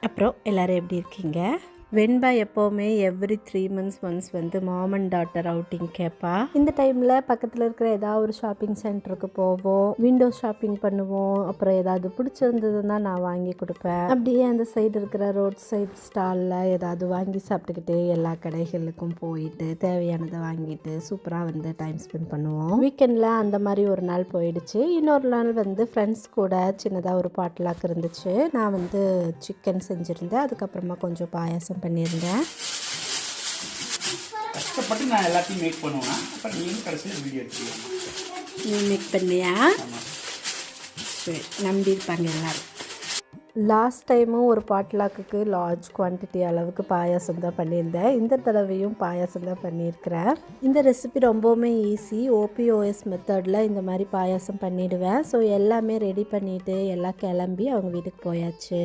அப்புறம் எல்லோரும் எப்படி இருக்கீங்க? வெண்பா எப்போவுமே எவ்ரி 3 months ஒன்ஸ் வந்து மாம் அண்ட் டாட்டர் அவுட்டிங் கேட்பா. இந்த டைமில் பக்கத்தில் இருக்கிற ஏதாவது ஒரு ஷாப்பிங் சென்டருக்கு போவோம், விண்டோ ஷாப்பிங் பண்ணுவோம். அப்புறம் ஏதாவது பிடிச்சிருந்ததுன்னா நான் வாங்கி கொடுப்பேன். அப்படியே அந்த சைடு இருக்கிற ரோட் சைட் ஸ்டாலில் ஏதாவது வாங்கி சாப்பிட்டுக்கிட்டு எல்லா கடைகளுக்கும் போயிட்டு தேவையானதை வாங்கிட்டு சூப்பராக வந்து டைம் ஸ்பெண்ட் பண்ணுவோம். வீக்கெண்டில் அந்த மாதிரி ஒரு நாள் போயிடுச்சு. இன்னொரு நாள் வந்து ஃப்ரெண்ட்ஸ் கூட சின்னதாக ஒரு பாட்லாக் இருந்துச்சு. நான் வந்து சிக்கன் செஞ்சுருந்தேன், அதுக்கப்புறமா கொஞ்சம் பாயாசம் பண்ணியிருந்தேன். கஷ்டப்பட்டு நான் எல்லாத்தையும் மேக் பண்ணுவேன். அப்புறம் நீங்களும் கடைசியில் வீடியோ எடுத்துக்கலாம். நீ மேக் பண்ணியா? சரி, நம்பியிருப்பாங்க எல்லோரும். லாஸ்ட் டைமும் ஒரு பாட்லாக்குக்கு லார்ஜ் குவான்டிட்டி அளவுக்கு பாயாசம் தான் பண்ணியிருந்தேன். இந்த தடவையும் பாயாசம் தான் பண்ணியிருக்கிறேன். இந்த ரெசிபி ரொம்பவுமே ஈஸி. ஓபிஓஎஸ் மெத்தடில் இந்த மாதிரி பாயாசம் பண்ணிவிடுவேன். ஸோ எல்லாமே ரெடி பண்ணிவிட்டு எல்லாம் கிளம்பி அவங்க வீட்டுக்கு போயாச்சு.